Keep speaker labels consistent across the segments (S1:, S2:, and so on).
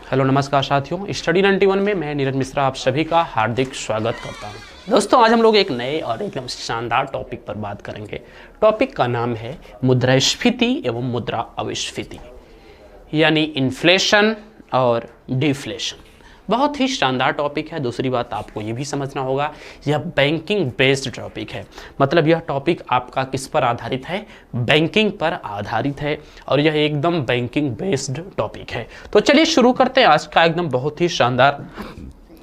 S1: Hello नमस्कार साथियों, study 91 में मैं नीरज मिश्रा आप सभी का हार्दिक स्वागत करता हूं। दोस्तों, आज हम लोग एक नए और एकदम शानदार टॉपिक पर बात करेंगे। टॉपिक का नाम है मुद्रास्फीति एवं मुद्रा अविस्फीति, यानी इन्फ्लेशन और डिफ्लेशन। बहुत ही शानदार टॉपिक है। दूसरी बात आपको ये भी समझना होगा, यह बैंकिंग बेस्ड टॉपिक है। मतलब यह टॉपिक आपका किस पर आधारित है? बैंकिंग पर आधारित है, और यह एकदम बैंकिंग बेस्ड टॉपिक है। तो चलिए शुरू करते हैं आज का एकदम बहुत ही शानदार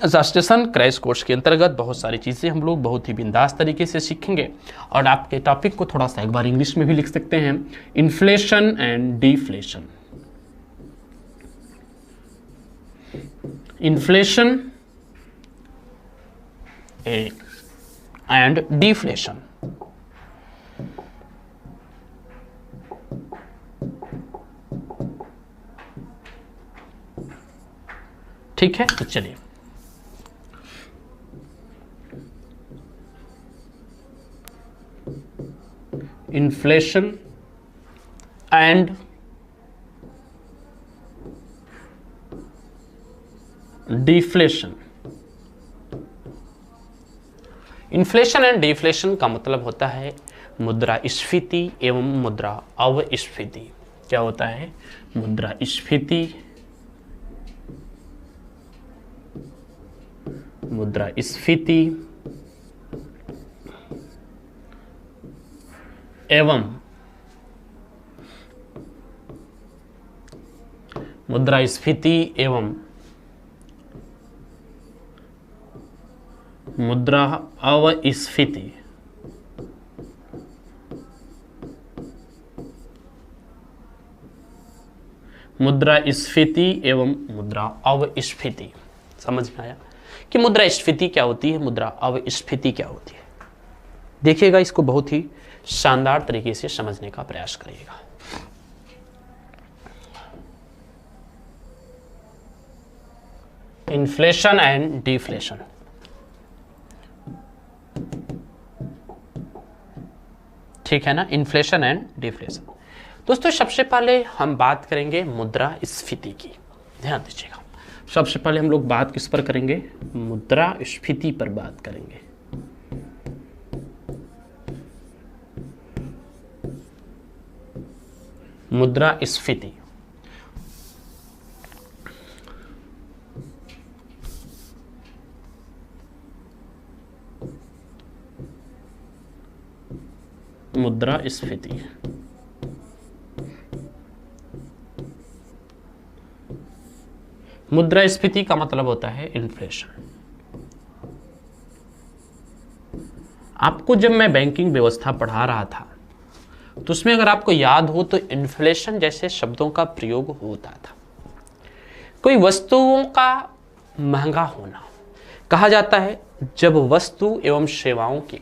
S1: रजिस्ट्रेशन क्रैश कोर्स के अंतर्गत। बहुत सारी चीज़ें हम लोग बहुत ही बिंदास तरीके से सीखेंगे, और आपके टॉपिक को थोड़ा सा एक बार इंग्लिश में भी लिख सकते हैं, inflation and deflation. Inflation and deflation. ठीक है, तो चलिए inflation and deflation. Inflation and deflation का मतलब होता है मुद्रास्फीति एवं मुद्रा अविस्फीति। क्या होता है? मुद्रास्फीति, मुद्रास्फीति एवं मुद्रास्फीति एवं मुद्रा अविस्फीति। मुद्रास्फीति एवं मुद्रा अविस्फीति। समझ में आया कि मुद्रास्फीति क्या होती है, मुद्रा अविस्फीति क्या होती है? देखिएगा, इसको बहुत ही शानदार तरीके से समझने का प्रयास करिएगा। Inflation and deflation. ठीक है ना, इन्फ्लेशन एंड डिफ्लेशन। दोस्तों, सबसे पहले हम बात करेंगे मुद्रास्फीति की। ध्यान दीजिएगा, सबसे पहले हम लोग बात किस पर करेंगे? मुद्रास्फीति पर बात करेंगे। मुद्रास्फीति। मुद्रास्फीति मुद्रास्फीति का मतलब होता है इन्फ्लेशन। आपको जब मैं बैंकिंग व्यवस्था पढ़ा रहा था तो उसमें अगर आपको याद हो तो इन्फ्लेशन जैसे शब्दों का प्रयोग होता था। कोई वस्तुओं का महंगा होना कहा जाता है जब वस्तु एवं सेवाओं की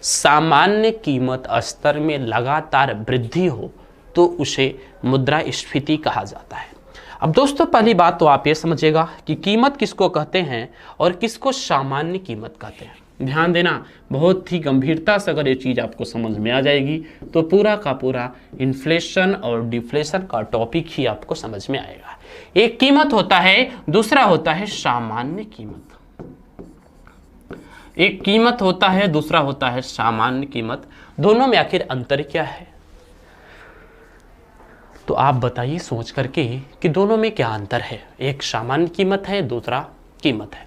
S1: सामान्य कीमत स्तर में लगातार वृद्धि हो तो उसे मुद्रास्फीति कहा जाता है। अब दोस्तों, पहली बात तो आप ये समझिएगा कि कीमत किसको कहते हैं और किसको सामान्य कीमत कहते हैं। ध्यान देना, बहुत ही गंभीरता से अगर ये चीज़ आपको समझ में आ जाएगी तो पूरा का पूरा इन्फ्लेशन और डिफ्लेशन का टॉपिक ही आपको समझ में आएगा। एक कीमत होता है, दूसरा होता है सामान्य कीमत। एक कीमत होता है, दूसरा होता है सामान्य कीमत। दोनों में आखिर अंतर क्या है? तो आप बताइए सोच करके कि दोनों में क्या अंतर है। एक सामान्य कीमत है, दूसरा कीमत है।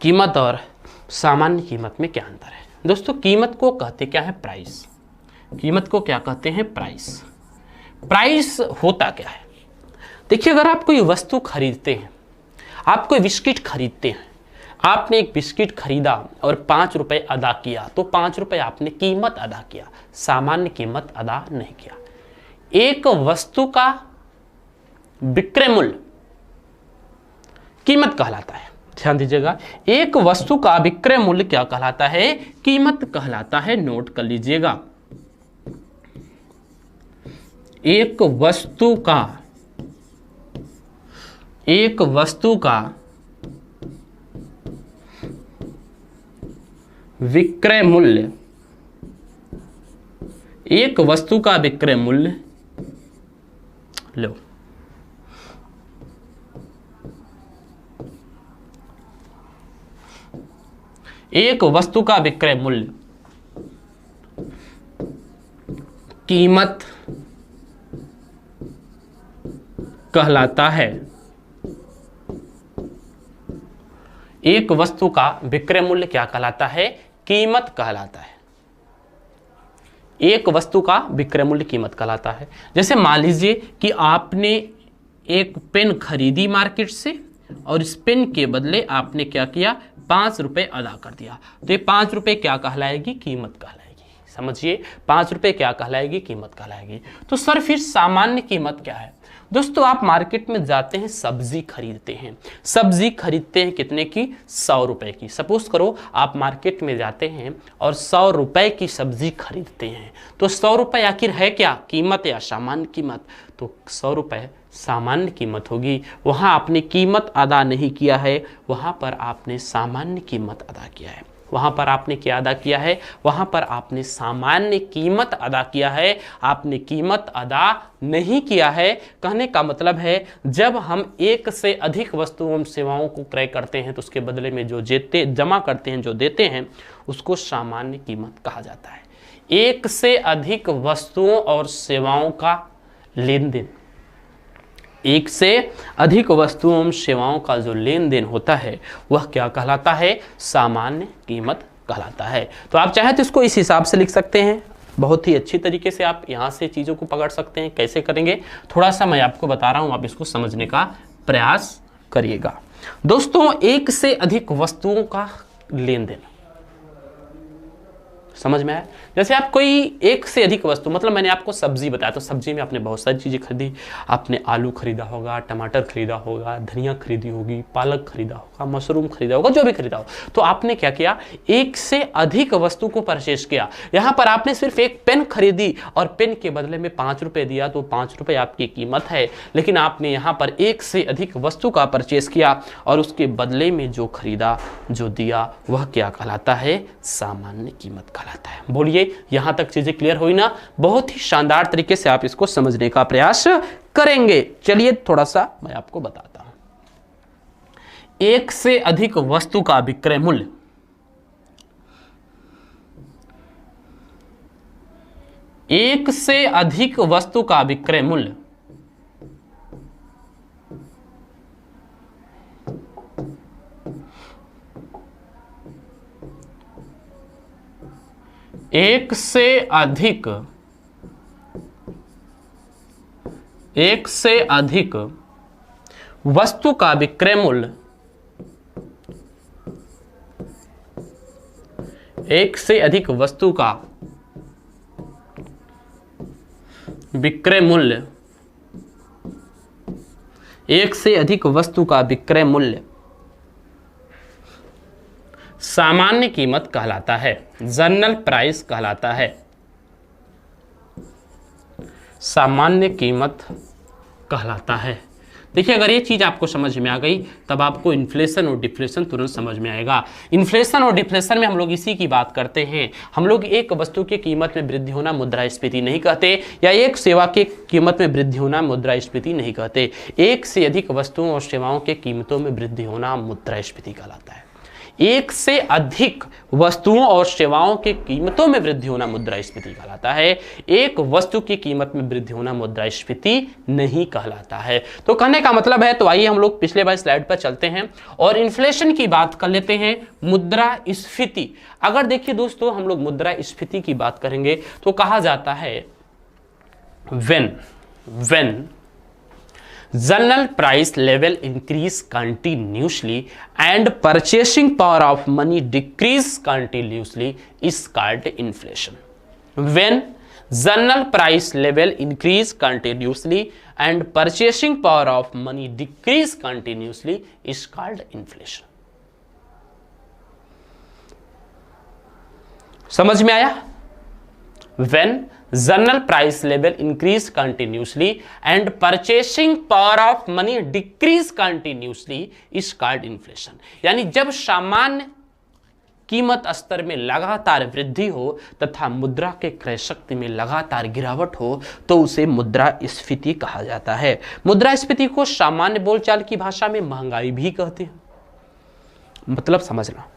S1: कीमत और सामान्य कीमत में क्या अंतर है? दोस्तों, कीमत को कहते क्या है? प्राइस। कीमत को क्या कहते हैं? प्राइस। प्राइस होता क्या है? देखिए, अगर आप कोई वस्तु खरीदते हैं, आप कोई बिस्किट खरीदते हैं, आपने एक बिस्किट खरीदा और 5 रुपए अदा किया तो 5 रुपए आपने कीमत अदा किया, सामान्य कीमत अदा नहीं किया। एक वस्तु का विक्रय मूल्य कीमत कहलाता है। ध्यान दीजिएगा, एक वस्तु का विक्रय मूल्य क्या कहलाता है? कीमत कहलाता है। नोट कर लीजिएगा, एक वस्तु का विक्रय मूल्य, एक वस्तु का विक्रय मूल्य, लो एक वस्तु का विक्रय मूल्य कीमत कहलाता है। एक वस्तु का विक्रय मूल्य क्या कहलाता है? कीमत कहलाता है। एक वस्तु का विक्रय मूल्य कीमत कहलाता है। जैसे मान लीजिए कि आपने एक पेन खरीदी मार्केट से और इस पेन के बदले आपने क्या किया? 5 रुपए अदा कर दिया, तो ये 5 रुपए क्या कहलाएगी? कीमत कहलाएगी। समझिए, 5 रुपए क्या कहलाएगी? कीमत कहलाएगी। तो सर फिर सामान्य कीमत क्या है? दोस्तों, आप मार्केट में जाते हैं, सब्जी खरीदते हैं। सब्जी खरीदते हैं कितने की? 100 रुपए की। सपोज करो आप मार्केट में जाते हैं और 100 रुपए की सब्जी खरीदते हैं, तो 100 रुपए आखिर है क्या? कीमत या सामान्य कीमत? तो 100 रुपए सामान्य कीमत होगी। वहां आपने कीमत अदा नहीं किया है, वहां पर आपने सामान्य कीमत अदा किया है। वहां पर आपने क्या अदा किया है? वहां पर आपने सामान्य कीमत अदा किया है, आपने कीमत अदा नहीं किया है। कहने का मतलब है, जब हम एक से अधिक वस्तुओं एवं सेवाओं को क्रय करते हैं तो उसके बदले में जो जमा करते हैं, जो देते हैं, उसको सामान्य कीमत कहा जाता है। एक से अधिक वस्तुओं और सेवाओं का लेन देन, एक से अधिक वस्तुओं एवं सेवाओं का जो लेन देन होता है वह क्या कहलाता है? सामान्य कीमत कहलाता है। तो आप चाहे तो इसको इस हिसाब से लिख सकते हैं, बहुत ही अच्छी तरीके से आप यहां से चीजों को पकड़ सकते हैं। कैसे करेंगे थोड़ा सा मैं आपको बता रहा हूं, आप इसको समझने का प्रयास करिएगा। दोस्तों, एक से अधिक वस्तुओं का लेन देन समझ में आया? जैसे आप कोई एक से अधिक वस्तु, मतलब मैंने आपको सब्जी बताया, तो सब्जी में आपने बहुत सारी चीजें खरीदी। आपने आलू खरीदा होगा, टमाटर खरीदा होगा, धनिया खरीदी होगी, पालक खरीदा होगा, मशरूम खरीदा होगा, जो भी खरीदा हो। तो आपने क्या किया? एक से अधिक वस्तु को परचेज किया। यहां पर आपने सिर्फ एक पेन खरीदी और पेन के बदले में 5 रुपए दिया, तो 5 रुपए आपकी कीमत है। लेकिन आपने यहां पर एक से अधिक वस्तु का परचेज किया और उसके बदले में जो खरीदा, जो दिया, वह क्या कहलाता है? सामान्य कीमत कहलाता है। बोलिए, यहां तक चीजें क्लियर हुई ना? बहुत ही शानदार तरीके से आप इसको समझने का प्रयास करेंगे। चलिए थोड़ा सा मैं आपको बताता हूं। एक से अधिक वस्तु का विक्रय मूल्य एक से अधिक वस्तु का विक्रय मूल्य एक से अधिक वस्तु का विक्रय मूल्य एक से अधिक वस्तु का विक्रय मूल्य एक से अधिक वस्तु का विक्रय मूल्य सामान्य कीमत कहलाता है, जनरल प्राइस कहलाता है। सामान्य कीमत कहलाता है। देखिए, अगर ये चीज आपको समझ में आ गई तब आपको इन्फ्लेशन और डिफ्लेशन तुरंत समझ में आएगा। इन्फ्लेशन और डिफ्लेशन में हम लोग इसी की बात करते हैं। हम लोग एक वस्तु की कीमत में वृद्धि होना मुद्रास्फीति नहीं कहते, या एक सेवा की कीमत में वृद्धि होना मुद्रास्फीति नहीं कहते। एक से अधिक वस्तुओं और सेवाओं के कीमतों में वृद्धि होना मुद्रास्फीति कहलाता है। एक से अधिक वस्तुओं और सेवाओं की कीमतों में वृद्धि होना मुद्रास्फीति कहलाता है। एक वस्तु की कीमत में वृद्धि होना मुद्रास्फीति नहीं कहलाता है। तो कहने का मतलब है, तो आइए हम लोग पिछले बार स्लाइड पर चलते हैं और इन्फ्लेशन की बात कर लेते हैं। मुद्रास्फीति, अगर देखिए दोस्तों, हम लोग मुद्रास्फीति की बात करेंगे तो कहा जाता है when general price level increase continuously and purchasing power of money decrease continuously is called inflation. When general price level increase continuously and purchasing power of money decrease continuously is called inflation. समझ में आया? When general price level increase continuously and purchasing power of money decrease continuously is called inflation. यानी जब सामान्य कीमत स्तर में लगातार वृद्धि हो तथा मुद्रा के क्रय शक्ति में लगातार गिरावट हो तो उसे मुद्रास्फीति कहा जाता है। मुद्रास्फीति को सामान्य बोलचाल की भाषा में महंगाई भी कहते हैं। मतलब समझना,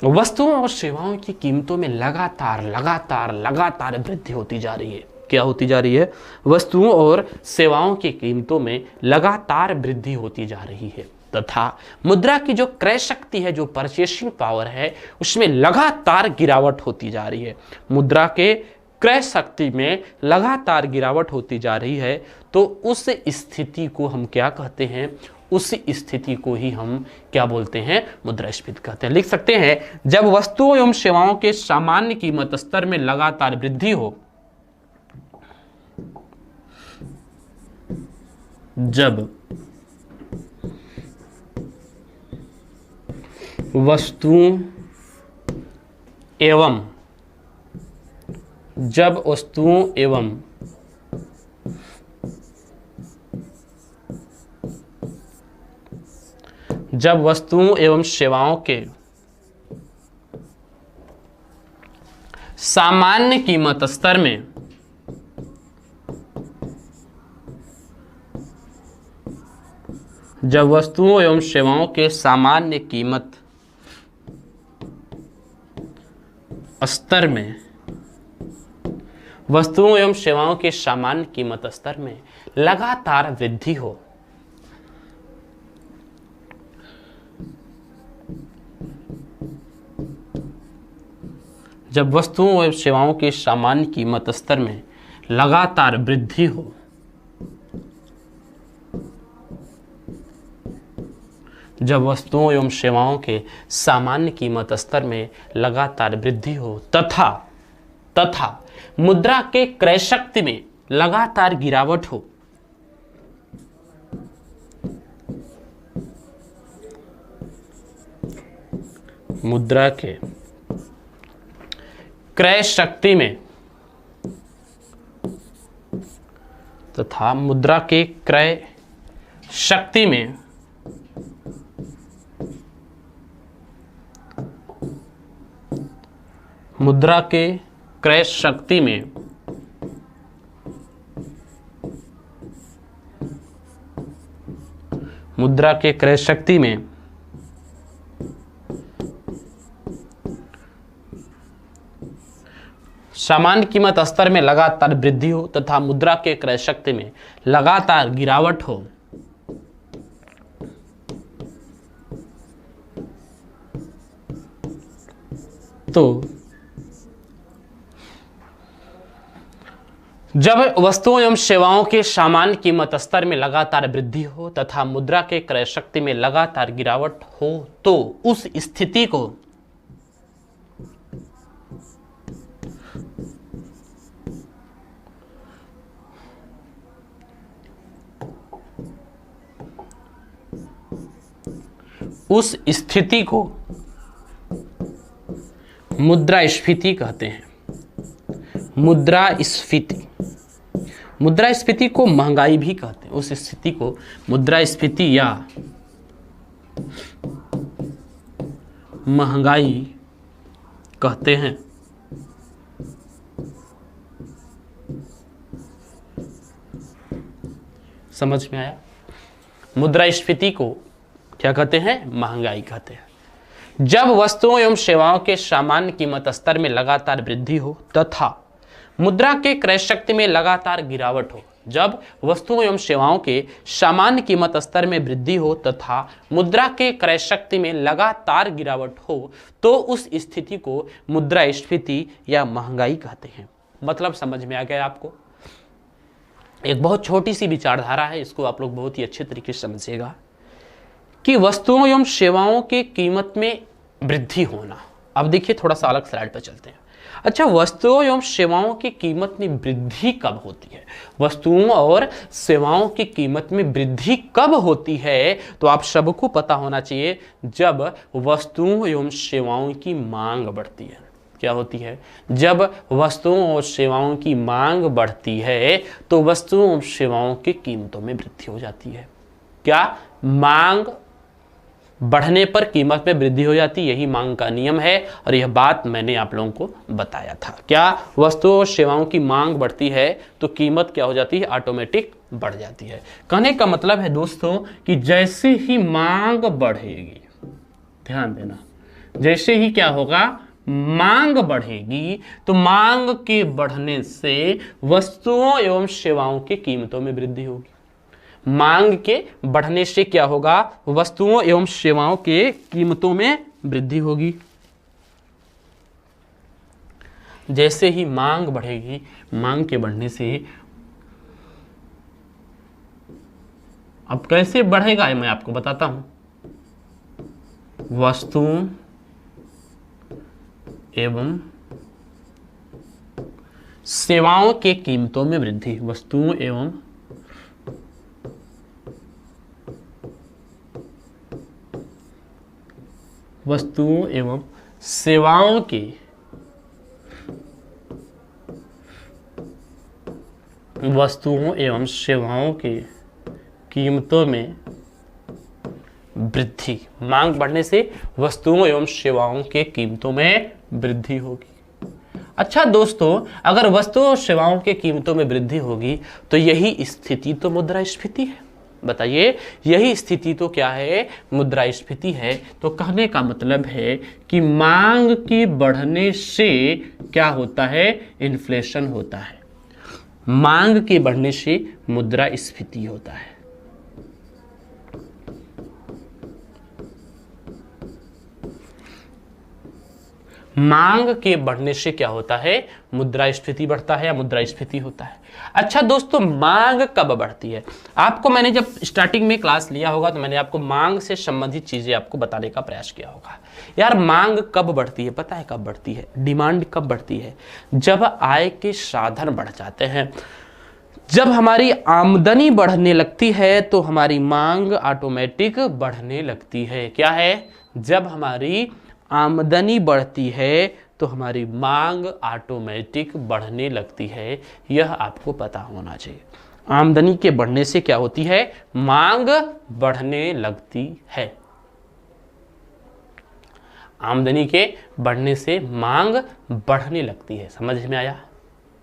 S1: वस्तुओं और सेवाओं की कीमतों में लगातार लगातार लगातार वृद्धि होती जा रही है। क्या होती जा रही है? वस्तुओं और सेवाओं की कीमतों में लगातार वृद्धि होती जा रही है तथा मुद्रा की जो क्रय शक्ति है, जो परचेसिंग पावर है, उसमें लगातार गिरावट होती जा रही है। मुद्रा के क्रय शक्ति में लगातार गिरावट होती जा रही है, तो उस स्थिति को हम क्या कहते हैं? उस स्थिति को ही हम क्या बोलते हैं? मुद्रास्फीति कहते हैं। लिख सकते हैं, जब वस्तुओं एवं सेवाओं के सामान्य कीमत स्तर में लगातार वृद्धि हो, जब वस्तुओं एवं सेवाओं के सामान्य कीमत स्तर में जब वस्तुओं एवं सेवाओं के सामान्य कीमत स्तर में वस्तुओं एवं सेवाओं के सामान्य कीमत स्तर में लगातार वृद्धि हो, जब वस्तुओं एवं सेवाओं के सामान्य कीमत स्तर में लगातार वृद्धि हो, जब वस्तुओं एवं सेवाओं के सामान्य कीमत स्तर में लगातार वृद्धि हो तथा मुद्रा के क्रय शक्ति में लगातार गिरावट हो, मुद्रा के क्रय शक्ति में तथा मुद्रा के क्रय शक्ति में मुद्रा के क्रय शक्ति में मुद्रा के क्रय शक्ति में सामान्य कीमत स्तर में लगातार वृद्धि हो तथा मुद्रा के क्रय शक्ति में लगातार गिरावट हो, तो जब वस्तुओं एवं सेवाओं के सामान्य कीमत स्तर में लगातार वृद्धि हो तथा मुद्रा के क्रय शक्ति में लगातार गिरावट हो, तो उस स्थिति को मुद्रास्फीति कहते हैं। मुद्रास्फीति को महंगाई भी कहते हैं। उस स्थिति को मुद्रास्फीति या महंगाई कहते हैं। समझ में आया? मुद्रास्फीति को क्या कहते हैं? महंगाई कहते हैं। जब वस्तुओं एवं सेवाओं के सामान्य कीमत स्तर में लगातार वृद्धि हो तथा मुद्रा के क्रय शक्ति में लगातार गिरावट हो, जब वस्तुओं एवं सेवाओं के सामान्य कीमत स्तर में वृद्धि हो तथा मुद्रा के क्रय शक्ति में लगातार गिरावट हो, तो उस स्थिति को मुद्रास्फीति या महंगाई कहते हैं। मतलब समझ में आ गया आपको? एक बहुत छोटी सी विचारधारा है, इसको आप लोग बहुत ही अच्छे तरीके से समझिएगा कि वस्तुओं एवं सेवाओं की कीमत में वृद्धि होना। अब देखिए, थोड़ा सा अलग स्लाइड पर चलते हैं। अच्छा, वस्तुओं एवं सेवाओं की कीमत में वृद्धि कब होती है? वस्तुओं और सेवाओं की कीमत में वृद्धि कब होती है? तो आप सबको पता होना चाहिए, जब वस्तुओं एवं सेवाओं की मांग बढ़ती है। क्या होती है? जब वस्तुओं और सेवाओं की मांग बढ़ती है तो वस्तुओं और सेवाओं की कीमतों में वृद्धि हो जाती है। क्या? मांग बढ़ने पर कीमत में वृद्धि हो जाती है, यही मांग का नियम है और यह बात मैंने आप लोगों को बताया था। क्या? वस्तुओं और सेवाओं की मांग बढ़ती है तो कीमत क्या हो जाती है? ऑटोमेटिक बढ़ जाती है। कहने का मतलब है दोस्तों कि जैसे ही मांग बढ़ेगी, ध्यान देना, जैसे ही क्या होगा, मांग बढ़ेगी, तो मांग के बढ़ने से वस्तुओं एवं सेवाओं की कीमतों में वृद्धि होगी। मांग के बढ़ने से क्या होगा, वस्तुओं एवं सेवाओं के कीमतों में वृद्धि होगी। जैसे ही मांग बढ़ेगी, मांग के बढ़ने से, अब कैसे बढ़ेगा मैं आपको बताता हूं, वस्तुओं एवं सेवाओं के कीमतों में वृद्धि, वस्तुओं एवं सेवाओं के कीमतों में वृद्धि। मांग बढ़ने से वस्तुओं एवं सेवाओं के कीमतों में वृद्धि होगी। अच्छा दोस्तों, अगर वस्तुओं और सेवाओं के कीमतों में वृद्धि होगी तो यही स्थिति तो मुद्रास्फीति है। बताइए, यही स्थिति तो क्या है, मुद्रास्फीति है। तो कहने का मतलब है कि मांग के बढ़ने से क्या होता है, इन्फ्लेशन होता है। मांग के बढ़ने से मुद्रास्फीति होता है। मांग के बढ़ने से क्या होता है, मुद्रास्फीति बढ़ता है या मुद्रास्फीति होता है। अच्छा दोस्तों, मांग कब बढ़ती है? आपको मैंने जब स्टार्टिंग में क्लास लिया होगा तो मैंने आपको मांग से संबंधित चीजें आपको बताने का प्रयास किया होगा। यार मांग कब बढ़ती है, पता है कब बढ़ती है? डिमांड कब बढ़ती है? जब आय के साधन बढ़ जाते हैं, जब हमारी आमदनी बढ़ने लगती है तो हमारी मांग ऑटोमेटिक बढ़ने लगती है। क्या है? जब हमारी आमदनी बढ़ती है तो हमारी मांग ऑटोमेटिक बढ़ने लगती है। यह आपको पता होना चाहिए। आमदनी के बढ़ने से क्या होती है, मांग बढ़ने लगती है। आमदनी के बढ़ने से मांग बढ़ने लगती है। समझ में आया?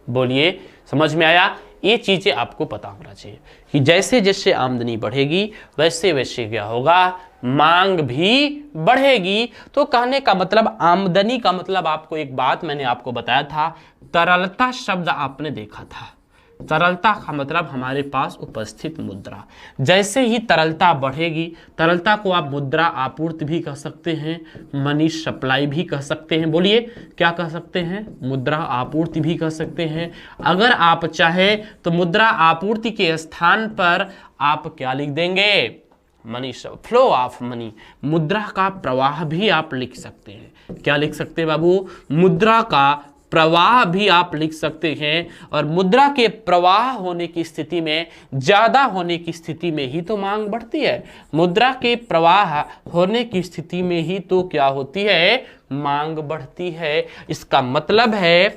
S1: बोलिए, समझ में आया? ये चीजें आपको पता होना चाहिए कि जैसे जैसे आमदनी बढ़ेगी वैसे वैसे क्या होगा, मांग भी बढ़ेगी। तो कहने का मतलब, आमदनी का मतलब, आपको एक बात मैंने आपको बताया था, तरलता शब्द आपने देखा था। तरलता का मतलब हमारे पास उपस्थित मुद्रा। जैसे ही तरलता बढ़ेगी, तरलता को आप मुद्रा आपूर्ति भी कह सकते हैं, मनी सप्लाई भी कह सकते हैं। बोलिए, क्या कह सकते हैं? मुद्रा आपूर्ति भी कह सकते हैं। अगर आप चाहे तो मुद्रा आपूर्ति के स्थान पर आप क्या लिख देंगे, मनी फ्लो ऑफ मनी, मुद्रा का प्रवाह भी आप लिख सकते हैं। क्या लिख सकते हैं बाबू? मुद्रा का प्रवाह भी आप लिख सकते हैं। और मुद्रा के प्रवाह होने की स्थिति में, ज्यादा होने की स्थिति में ही तो मांग बढ़ती है। मुद्रा के प्रवाह होने की स्थिति में ही तो क्या होती है, मांग बढ़ती है। इसका मतलब है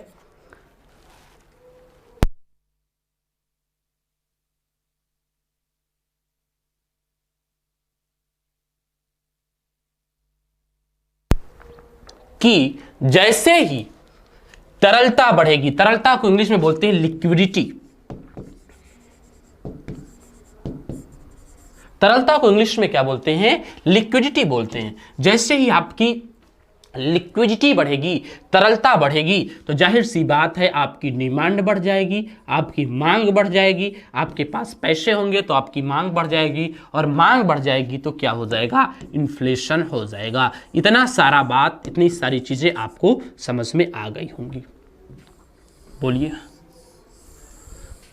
S1: कि जैसे ही तरलता बढ़ेगी, तरलता को इंग्लिश में बोलते हैं लिक्विडिटी। तरलता को इंग्लिश में क्या बोलते हैं? लिक्विडिटी बोलते हैं। जैसे ही आपकी लिक्विडिटी बढ़ेगी, तरलता बढ़ेगी, तो जाहिर सी बात है आपकी डिमांड बढ़ जाएगी, आपकी मांग बढ़ जाएगी। आपके पास पैसे होंगे तो आपकी मांग बढ़ जाएगी, और मांग बढ़ जाएगी तो क्या हो जाएगा, इन्फ्लेशन हो जाएगा। इतना सारा बात, इतनी सारी चीजें आपको समझ में आ गई होंगी। बोलिए,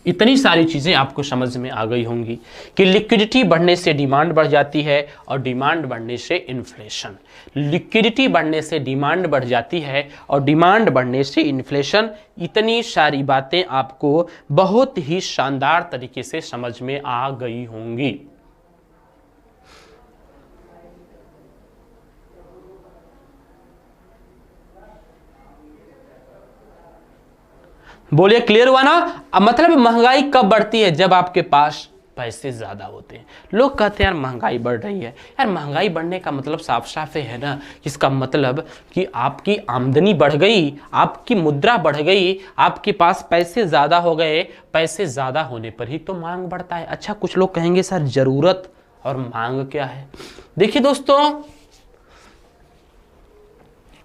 S1: इतनी सारी चीजें आपको समझ में आ गई होंगी कि लिक्विडिटी बढ़ने से डिमांड बढ़ जाती है और डिमांड बढ़ने से इन्फ्लेशन। लिक्विडिटी बढ़ने से डिमांड बढ़ जाती है और डिमांड बढ़ने से इन्फ्लेशन। इतनी सारी बातें आपको बहुत ही शानदार तरीके से समझ में आ गई होंगी। बोलिए, क्लियर हुआ ना? अब मतलब महंगाई कब बढ़ती है? जब आपके पास पैसे ज्यादा होते हैं। लोग कहते हैं यार महंगाई बढ़ रही है। यार महंगाई बढ़ने का मतलब साफ साफ है ना, इसका मतलब कि आपकी आमदनी बढ़ गई, आपकी मुद्रा बढ़ गई, आपके पास पैसे ज्यादा हो गए। पैसे ज्यादा होने पर ही तो मांग बढ़ता है। अच्छा, कुछ लोग कहेंगे सर जरूरत और मांग क्या है? देखिए दोस्तों,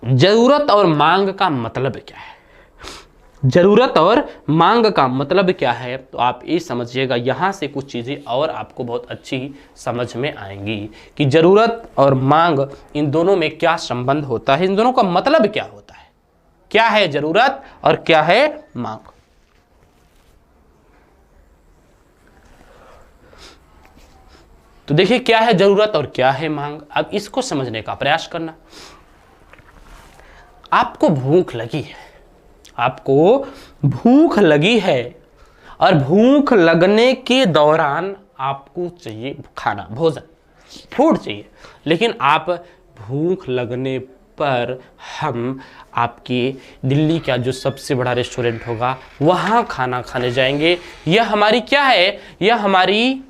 S1: जरूरत और मांग का मतलब क्या है? जरूरत और मांग का मतलब क्या है, तो आप ये समझिएगा, यहां से कुछ चीजें और आपको बहुत अच्छी समझ में आएंगी कि जरूरत और मांग इन दोनों में क्या संबंध होता है, इन दोनों का मतलब क्या होता है, क्या है जरूरत और क्या है मांग। तो देखिए क्या है जरूरत और क्या है मांग, अब इसको समझने का प्रयास करना। आपको भूख लगी है, आपको भूख लगी है और भूख लगने के दौरान आपको चाहिए खाना, भोजन, फूड चाहिए, लेकिन आप भूख लगने पर हम आपके दिल्ली का जो सबसे बड़ा रेस्टोरेंट होगा वहां खाना खाने जाएंगे। यह हमारी क्या है, यह हमारी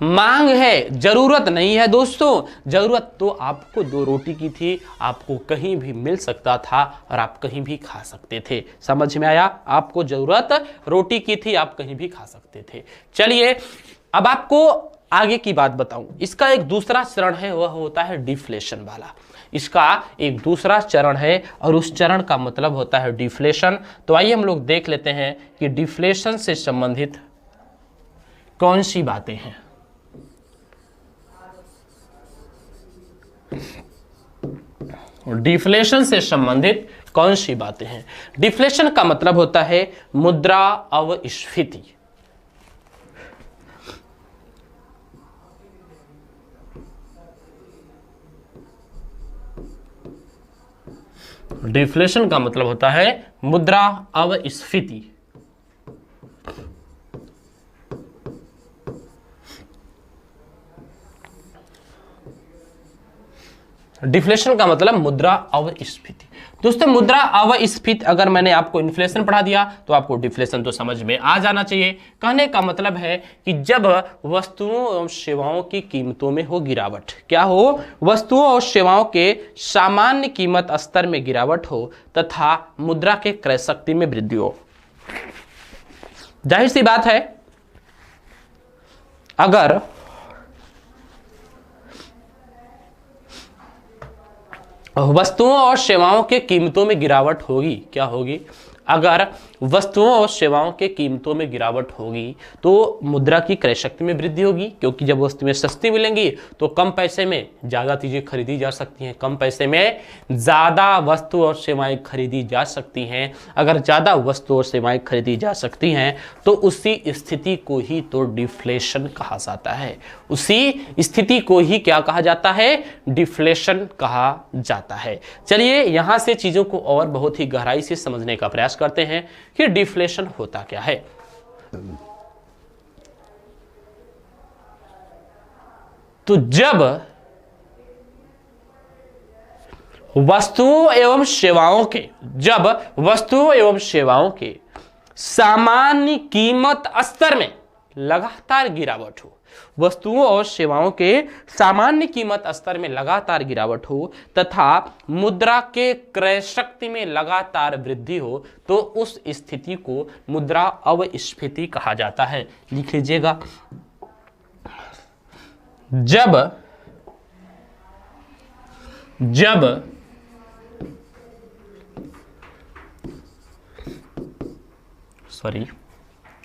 S1: मांग है, जरूरत नहीं है दोस्तों। जरूरत तो आपको 2 रोटी की थी, आपको कहीं भी मिल सकता था और आप कहीं भी खा सकते थे। समझ में आया? आपको जरूरत रोटी की थी, आप कहीं भी खा सकते थे। चलिए अब आपको आगे की बात बताऊं। इसका एक दूसरा चरण है, वह होता है डिफ्लेशन वाला। इसका एक दूसरा चरण है और उस चरण का मतलब होता है डिफ्लेशन। तो आइए हम लोग देख लेते हैं कि डिफ्लेशन से संबंधित कौन सी बातें हैं। डिफ्लेशन से संबंधित कौन सी बातें हैं? डिफ्लेशन का मतलब होता है मुद्रा अवस्फीति। डिफ्लेशन का मतलब होता है मुद्रा अवस्फीति। डिफ्लेशन का मतलब मुद्रा अवस्फीति। दोस्तों मुद्रा अवस्फीति, अगर मैंने आपको इन्फ्लेशन पढ़ा दिया तो आपको डिफ्लेशन तो समझ में आ जाना चाहिए। कहने का मतलब है कि जब वस्तुओं एवं सेवाओं की कीमतों में हो गिरावट, क्या हो, वस्तुओं और सेवाओं के सामान्य कीमत स्तर में गिरावट हो तथा मुद्रा के क्रय शक्ति में वृद्धि हो। जाहिर सी बात है, अगर वस्तुओं और सेवाओं के कीमतों में गिरावट होगी, क्या होगी, अगर वस्तुओं और सेवाओं के कीमतों में गिरावट होगी तो मुद्रा की क्रय शक्ति में वृद्धि होगी, क्योंकि जब वस्तुएं सस्ती मिलेंगी तो कम पैसे में ज़्यादा चीज़ें खरीदी जा सकती हैं, कम पैसे में ज़्यादा वस्तु और सेवाएं खरीदी जा सकती हैं। अगर ज़्यादा वस्तु और सेवाएं खरीदी जा सकती हैं तो उसी स्थिति को ही तो डिफ्लेशन कहा जाता है। उसी स्थिति को ही क्या कहा जाता है, डिफ्लेशन कहा जाता है। चलिए यहाँ से चीज़ों को और बहुत ही गहराई से समझने का प्रयास करते हैं कि डिफ्लेशन होता क्या है। तो जब वस्तुओं एवं सेवाओं के सामान्य कीमत स्तर में लगातार गिरावट हो, वस्तुओं और सेवाओं के सामान्य कीमत स्तर में लगातार गिरावट हो तथा मुद्रा के क्रय शक्ति में लगातार वृद्धि हो तो उस स्थिति को मुद्रा अवस्फीति कहा जाता है। लिख लीजिएगा, जब सॉरी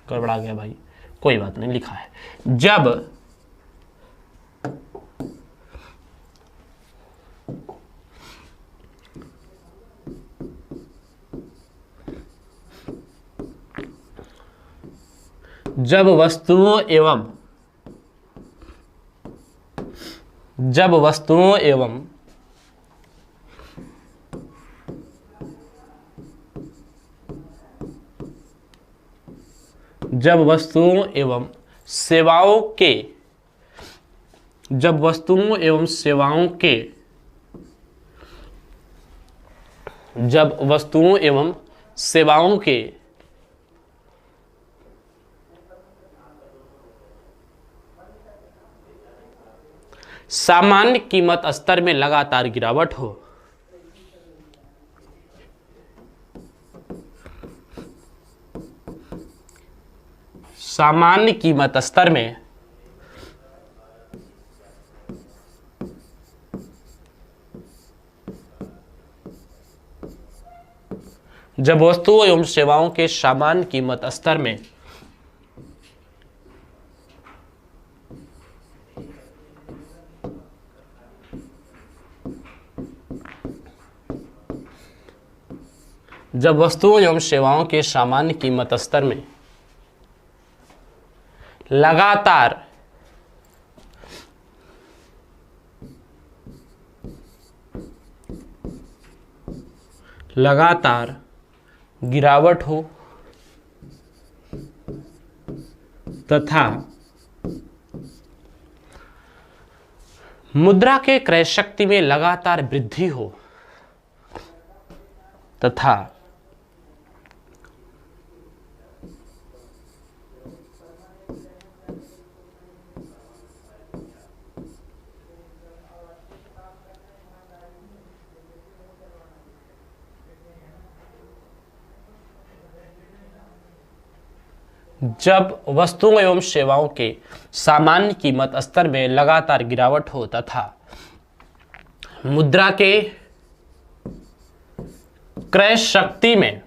S1: गड़बड़ा गया भाई, कोई बात नहीं, लिखा है, जब वस्तुओं एवं सेवाओं के सामान्य कीमत स्तर में लगातार गिरावट हो, सामान्य कीमत स्तर में जब वस्तुओं एवं सेवाओं के सामान्य कीमत स्तर में जब वस्तुओं एवं सेवाओं के सामान्य कीमत स्तर में लगातार गिरावट हो तथा मुद्रा के क्रय शक्ति में लगातार वृद्धि हो तथा जब वस्तुओं एवं सेवाओं के सामान्य कीमत स्तर में लगातार गिरावट हो तथा मुद्रा के क्रय शक्ति में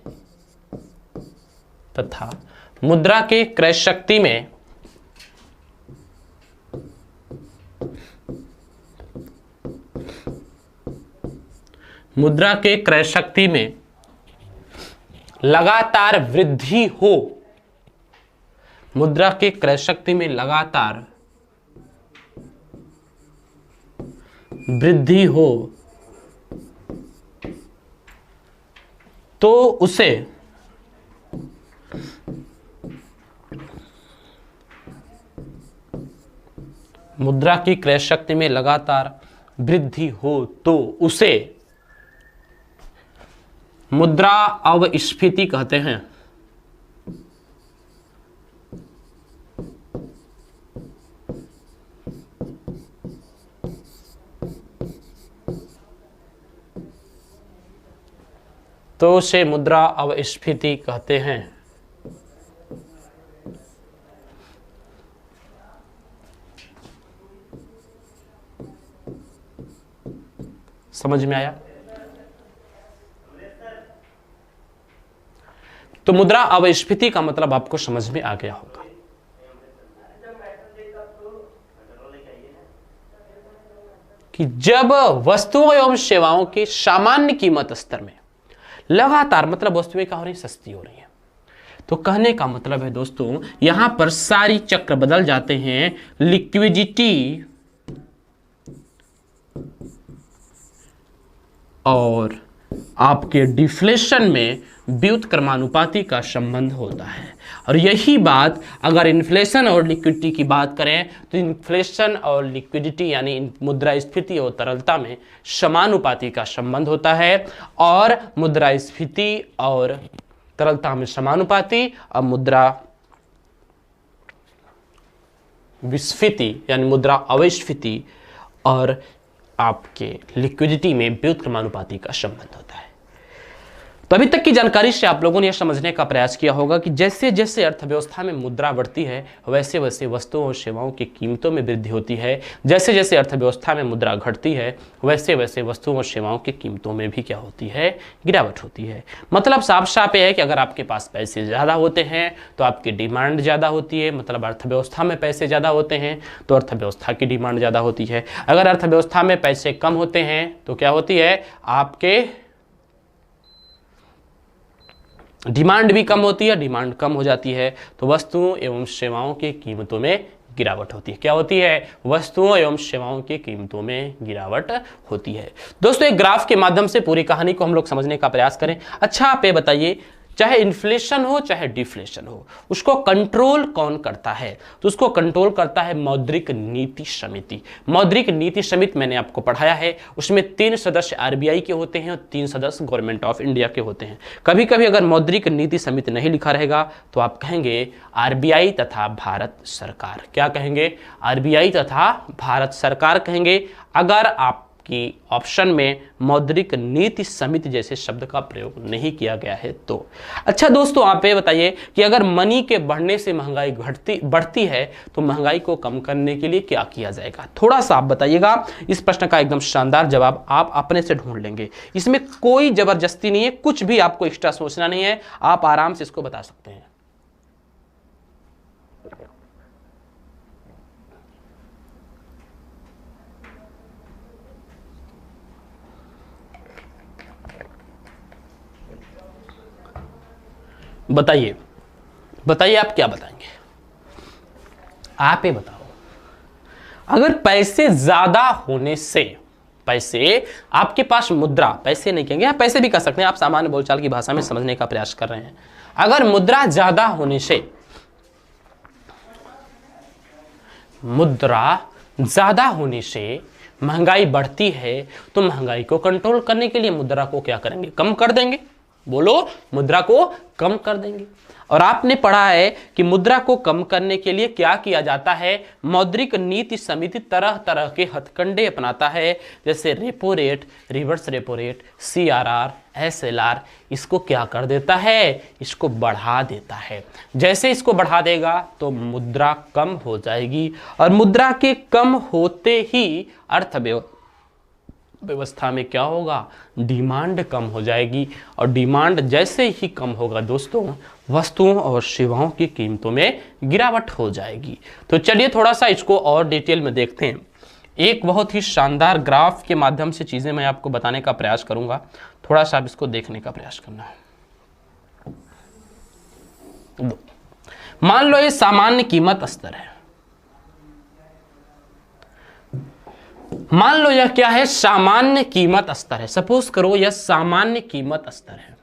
S1: लगातार वृद्धि हो, मुद्रा के क्रय शक्ति में लगातार वृद्धि हो तो उसे मुद्रा की क्रय शक्ति में लगातार वृद्धि हो तो उसे मुद्रा अवस्फीति कहते हैं। तो उसे मुद्रा अवस्फीति कहते हैं। समझ में आया? तो मुद्रा अवस्फीति का मतलब आपको समझ में आ गया होगा। कि जब वस्तुओं एवं सेवाओं के सामान्य कीमत स्तर में लगातार, मतलब वस्तुएं क्या हो रही, सस्ती हो रही है, तो कहने का मतलब है दोस्तों यहां पर सारी चक्र बदल जाते हैं। लिक्विडिटी और आपके डिफ्लेशन में व्युत्क्रमानुपाती का संबंध होता है। और यही बात अगर इन्फ्लेशन और लिक्विडिटी की बात करें तो इन्फ्लेशन और लिक्विडिटी यानी मुद्रास्फीति और तरलता में समानुपाती का संबंध होता है। और मुद्रास्फीति और तरलता में समानुपाती और मुद्रा विस्फीति यानी मुद्रा अवस्फीति और आपके लिक्विडिटी में व्युत्क्रमानुपाती का संबंध होता है। तो अभी तक की जानकारी से आप लोगों ने यह समझने का प्रयास किया होगा कि जैसे जैसे अर्थव्यवस्था में मुद्रा बढ़ती है वैसे वैसे वस्तुओं और सेवाओं की कीमतों में वृद्धि होती है। जैसे जैसे अर्थव्यवस्था में मुद्रा घटती है वैसे वैसे वस्तुओं और सेवाओं की कीमतों में भी क्या होती है, गिरावट होती है। मतलब साफ साफ यह है कि अगर आपके पास पैसे ज़्यादा होते हैं तो आपकी डिमांड ज़्यादा होती है। मतलब अर्थव्यवस्था में पैसे ज़्यादा होते हैं तो अर्थव्यवस्था की डिमांड ज़्यादा होती है। अगर अर्थव्यवस्था में पैसे कम होते हैं तो क्या होती है, आपके डिमांड भी कम होती है। डिमांड कम हो जाती है तो वस्तुओं एवं सेवाओं की कीमतों में गिरावट होती है। क्या होती है, वस्तुओं एवं सेवाओं की कीमतों में गिरावट होती है। दोस्तों एक ग्राफ के माध्यम से पूरी कहानी को हम लोग समझने का प्रयास करें। अच्छा आप ये बताइए, चाहे इन्फ्लेशन हो चाहे डिफ्लेशन हो, उसको कंट्रोल कौन करता है? तो उसको कंट्रोल करता है मौद्रिक नीति समिति। मौद्रिक नीति समिति मैंने आपको पढ़ाया है, उसमें 3 सदस्य आरबीआई के होते हैं और 3 सदस्य गवर्नमेंट ऑफ इंडिया के होते हैं। कभी कभी अगर मौद्रिक नीति समिति नहीं लिखा रहेगा तो आप कहेंगे आरबीआई तथा भारत सरकार। क्या कहेंगे, आरबीआई तथा भारत सरकार कहेंगे। अगर आप कि ऑप्शन में मौद्रिक नीति समिति जैसे शब्द का प्रयोग नहीं किया गया है। तो अच्छा दोस्तों, आप ये बताइए कि अगर मनी के बढ़ने से महंगाई बढ़ती है तो महंगाई को कम करने के लिए क्या किया जाएगा? थोड़ा सा आप बताइएगा। इस प्रश्न का एकदम शानदार जवाब आप अपने से ढूंढ लेंगे, इसमें कोई जबरदस्ती नहीं है, कुछ भी आपको एक्स्ट्रा सोचना नहीं है, आप आराम से इसको बता सकते हैं। बताइए बताइए, आप क्या बताएंगे? आप ही बताओ। अगर पैसे ज्यादा होने से, पैसे आपके पास मुद्रा, पैसे नहीं कहेंगे, आप पैसे भी कर सकते हैं, आप सामान्य बोलचाल की भाषा में समझने का प्रयास कर रहे हैं। अगर मुद्रा ज्यादा होने से, मुद्रा ज्यादा होने से महंगाई बढ़ती है तो महंगाई को कंट्रोल करने के लिए मुद्रा को क्या करेंगे? कम कर देंगे। बोलो, मुद्रा को कम कर देंगे। और आपने पढ़ा है कि मुद्रा को कम करने के लिए क्या किया जाता है? मौद्रिक नीति समिति तरह तरह के हथकंडे अपनाता है, जैसे repo rate, reverse repo rate, CRR, SLR। इसको क्या कर देता है? इसको बढ़ा देता है। जैसे इसको बढ़ा देगा तो मुद्रा कम हो जाएगी, और मुद्रा के कम होते ही अर्थव्यवस्था में क्या होगा? डिमांड कम हो जाएगी, और डिमांड जैसे ही कम होगा दोस्तों, वस्तुओं और सेवाओं की कीमतों में गिरावट हो जाएगी। तो चलिए थोड़ा सा इसको और डिटेल में देखते हैं। एक बहुत ही शानदार ग्राफ के माध्यम से चीजें मैं आपको बताने का प्रयास करूंगा, थोड़ा सा आप इसको देखने का प्रयास करना है। मान लो ये सामान्य कीमत स्तर है, मान लो यह क्या है? सामान्य कीमत स्तर है। सपोज करो यह सामान्य कीमत स्तर है।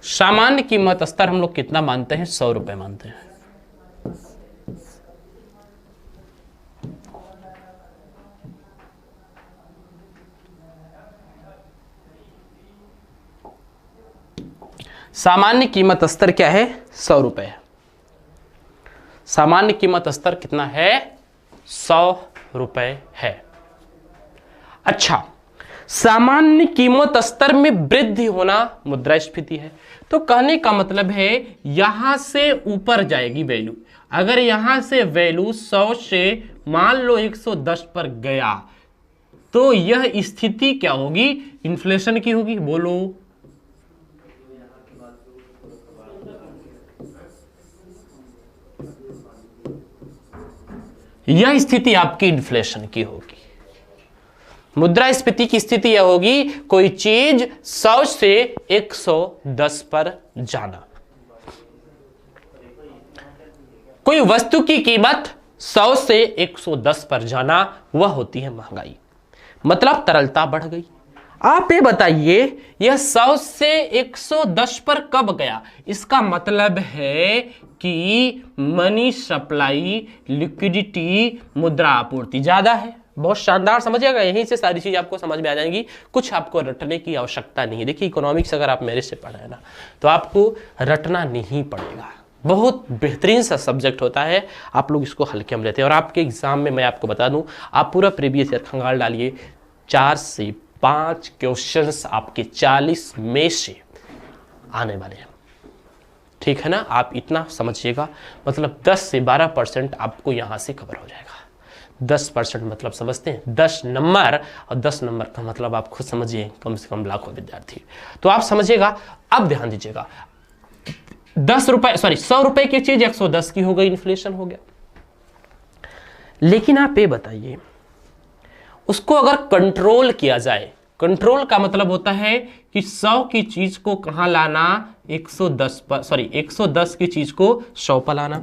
S1: सामान्य कीमत स्तर हम लोग कितना मानते हैं? 100 रुपए मानते हैं। सामान्य कीमत स्तर क्या है? 100 रुपए है। सामान्य कीमत स्तर कितना है? 100 रुपए है। अच्छा, सामान्य कीमत स्तर में वृद्धि होना मुद्रास्फीति है। तो कहने का मतलब है यहां से ऊपर जाएगी वैल्यू। अगर यहां से वैल्यू 100 से मान लो 110 पर गया तो यह स्थिति क्या होगी? इन्फ्लेशन की होगी। बोलो, यह स्थिति आपकी इन्फ्लेशन की होगी। मुद्रास्फीति की स्थिति यह होगी, कोई चीज 100 से 110 पर जाना, कोई वस्तु की कीमत 100 से 110 पर जाना, वह होती है महंगाई। मतलब तरलता बढ़ गई। आप ये बताइए, यह 100 से 110 पर कब गया? इसका मतलब है कि मनी सप्लाई, लिक्विडिटी, मुद्रा आपूर्ति ज्यादा है। बहुत शानदार, समझिएगा, यहीं से सारी चीज आपको समझ में आ जाएंगी, कुछ आपको रटने की आवश्यकता नहीं है। देखिए, इकोनॉमिक्स अगर आप मेरे से पढ़ रहे हैं ना, तो आपको रटना नहीं पड़ेगा। बहुत बेहतरीन सा सब्जेक्ट होता है, आप लोग इसको हल्के में लेते हैं। और आपके एग्जाम में मैं आपको बता दूं, आप पूरा प्रीवियस ईयर खंगाल डालिए, 4 से 5 क्वेश्चंस आपके 40 में से आने वाले हैं। ठीक है ना? आप इतना समझिएगा, मतलब 10 से 12% आपको यहां से कवर हो जाएगा। 10% मतलब समझते हैं 10 नंबर, और 10 नंबर का मतलब आप खुद समझिए, कम से कम लाखों विद्यार्थी। तो आप समझिएगा। अब ध्यान दीजिएगा, 100 रुपए की चीज 110 की हो गई, इन्फ्लेशन हो गया। लेकिन आप ये बताइए, उसको अगर कंट्रोल किया जाए, कंट्रोल का मतलब होता है कि 100 की चीज को कहां लाना? 110 की चीज को 100 पर लाना।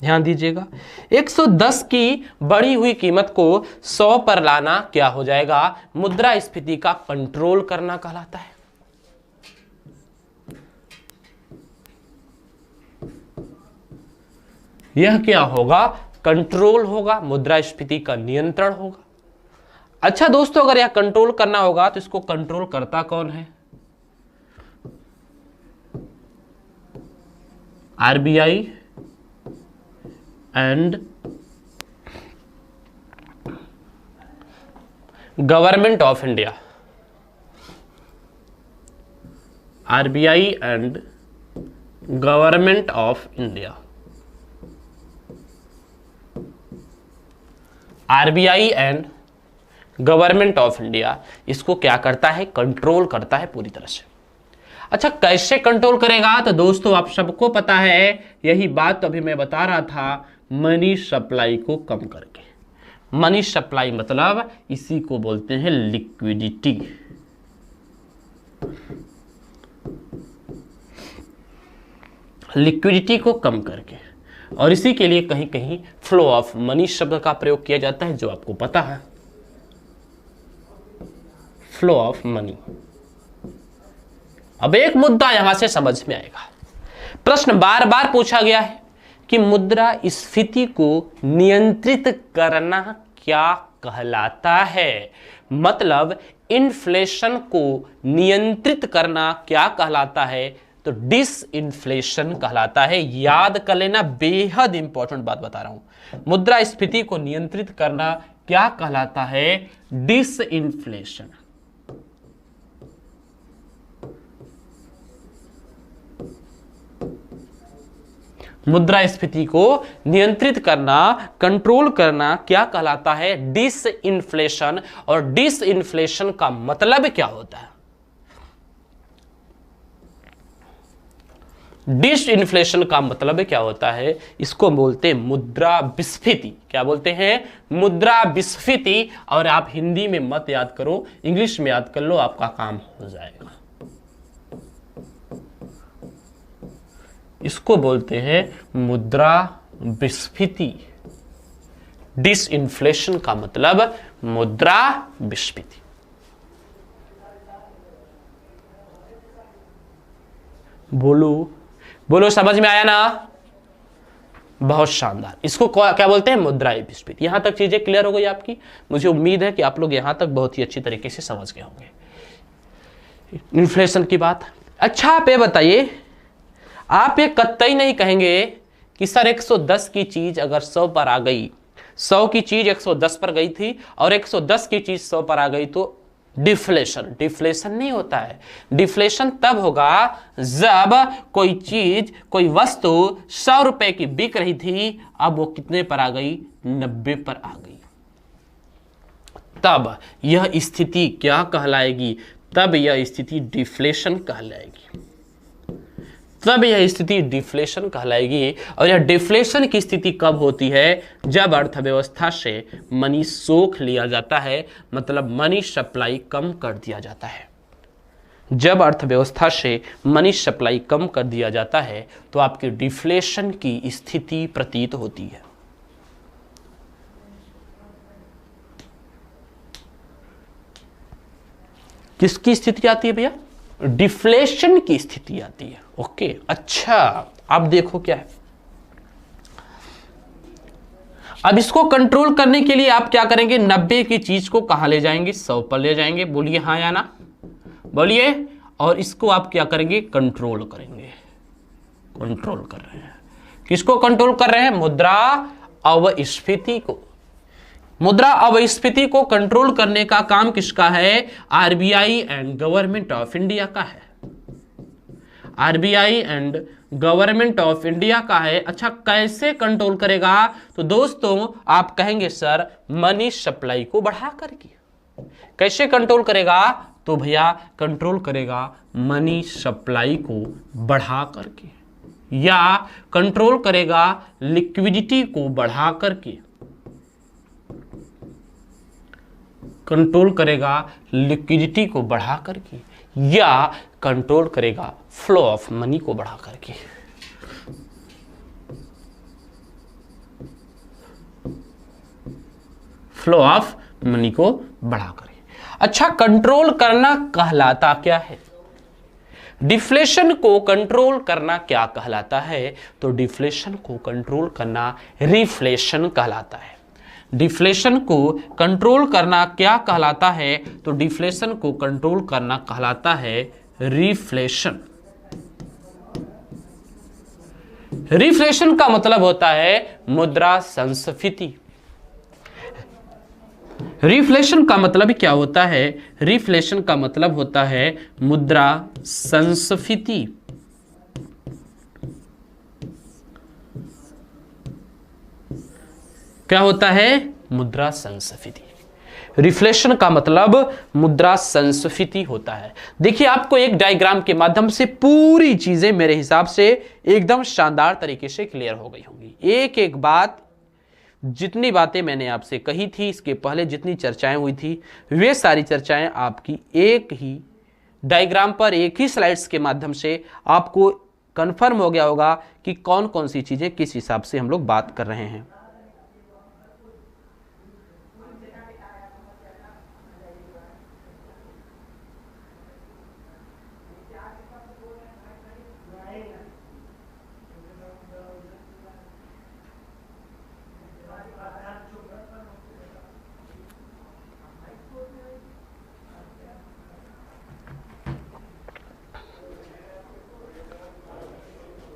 S1: ध्यान दीजिएगा, 110 की बढ़ी हुई कीमत को 100 पर लाना क्या हो जाएगा? मुद्रास्फीति का कंट्रोल करना कहलाता है। यह क्या होगा? कंट्रोल होगा, मुद्रास्फीति का नियंत्रण होगा। अच्छा दोस्तों, अगर यह कंट्रोल करना होगा तो इसको कंट्रोल करता कौन है? RBI and government of India, RBI and government of India, RBI and government of India इसको क्या करता है, कंट्रोल करता है पूरी तरह से। अच्छा, कैसे कंट्रोल करेगा? तो दोस्तों आप सबको पता है, यही बात तो अभी मैं बता रहा था, मनी सप्लाई को कम करके। मनी सप्लाई मतलब इसी को बोलते हैं लिक्विडिटी। लिक्विडिटी को कम करके, और इसी के लिए कहीं कहीं फ्लो ऑफ मनी शब्द का प्रयोग किया जाता है, जो आपको पता है, फ्लो ऑफ मनी। अब एक मुद्दा यहां से समझ में आएगा। प्रश्न बार बार पूछा गया है कि मुद्रास्फीति को नियंत्रित करना क्या कहलाता है, मतलब इन्फ्लेशन को नियंत्रित करना क्या कहलाता है? तो डिसइन्फ्लेशन कहलाता है। याद कर लेना, बेहद इंपॉर्टेंट बात बता रहा हूं। मुद्रास्फीति को नियंत्रित करना क्या कहलाता है? डिसइन्फ्लेशन। मुद्रास्फीति को नियंत्रित करना, कंट्रोल करना क्या कहलाता है? डिसइन्फ्लेशन। और डिसइन्फ्लेशन का मतलब क्या होता है? डिसइन्फ्लेशन का मतलब क्या होता है? इसको बोलते हैं मुद्रा विस्फीति। क्या बोलते हैं? मुद्रा विस्फीति। और आप हिंदी में मत याद करो, इंग्लिश में याद कर लो, आपका काम हो जाएगा। इसको बोलते हैं मुद्रा विस्फीति। डिसइन्फ्लेशन का मतलब मुद्रा विस्फीति। बोलो बोलो, समझ में आया ना? बहुत शानदार। इसको क्या बोलते हैं? मुद्रा विस्फीति। यहां तक चीजें क्लियर हो गई आपकी? मुझे उम्मीद है कि आप लोग यहां तक बहुत ही अच्छी तरीके से समझ गए होंगे इन्फ्लेशन की बात। अच्छा, आप ये बताइए, आप ये कतई नहीं कहेंगे कि सर 110 की चीज अगर 100 पर आ गई, 100 की चीज 110 पर गई थी और 110 की चीज 100 पर आ गई तो डिफ्लेशन। डिफ्लेशन नहीं होता है। डिफ्लेशन तब होगा जब कोई चीज, कोई वस्तु 100 रुपए की बिक रही थी, अब वो कितने पर आ गई? 90 पर आ गई। तब यह स्थिति क्या कहलाएगी? तब यह स्थिति डिफ्लेशन कहलाएगी। तब यह स्थिति डिफ्लेशन कहलाएगी। और यह डिफ्लेशन की स्थिति कब होती है? जब अर्थव्यवस्था से मनी सोख लिया जाता है, मतलब मनी सप्लाई कम कर दिया जाता है। जब अर्थव्यवस्था से मनी सप्लाई कम कर दिया जाता है तो आपकी डिफ्लेशन की स्थिति प्रतीत होती है। किसकी स्थिति आती है भैया? डिफ्लेशन की स्थिति आती है। ओके, अच्छा, अब देखो क्या है। अब इसको कंट्रोल करने के लिए आप क्या करेंगे? 90 की चीज को कहां ले जाएंगे? 100 पर ले जाएंगे। बोलिए हाँ या ना, बोलिए। और इसको आप क्या करेंगे? कंट्रोल करेंगे। कंट्रोल कर रहे हैं। किसको कंट्रोल कर रहे हैं? मुद्रा अवस्फीति को। मुद्रा अवस्फीति को कंट्रोल करने का काम किसका है? RBI and government of India का है। RBI and government of India का है। अच्छा, कैसे कंट्रोल करेगा? तो दोस्तों आप कहेंगे सर मनी सप्लाई को बढ़ा करके। कैसे कंट्रोल करेगा? तो भैया कंट्रोल करेगा मनी सप्लाई को बढ़ा करके, या कंट्रोल करेगा लिक्विडिटी को बढ़ा करके। कंट्रोल करेगा लिक्विडिटी को बढ़ा करके, या कंट्रोल करेगा फ्लो ऑफ मनी को बढ़ा करके। फ्लो ऑफ मनी को बढ़ा करके। अच्छा, कंट्रोल करना कहलाता क्या है? डिफ्लेशन को कंट्रोल करना क्या कहलाता है? तो डिफ्लेशन को कंट्रोल करना रिफ्लेशन कहलाता है। डिफ्लेशन को कंट्रोल करना क्या कहलाता है? तो डिफ्लेशन को कंट्रोल करना कहलाता है रिफ्लेशन। रिफ्लेशन का मतलब होता है मुद्रा संस्फीति। रिफ्लेशन का मतलब क्या होता है? रिफ्लेशन का मतलब होता है मुद्रा संस्फीति। क्या होता है? मुद्रा संस्फीति। रिफ्लेशन का मतलब मुद्रा संस्फीति होता है। देखिए, आपको एक डायग्राम के माध्यम से पूरी चीजें मेरे हिसाब से एकदम शानदार तरीके से क्लियर हो गई होंगी। एक एक बात, जितनी बातें मैंने आपसे कही थी, इसके पहले जितनी चर्चाएं हुई थी, वे सारी चर्चाएं आपकी एक ही डायग्राम पर, एक ही स्लाइड्स के माध्यम से आपको कंफर्म हो गया होगा कि कौन कौन सी चीजें किस हिसाब से हम लोग बात कर रहे हैं।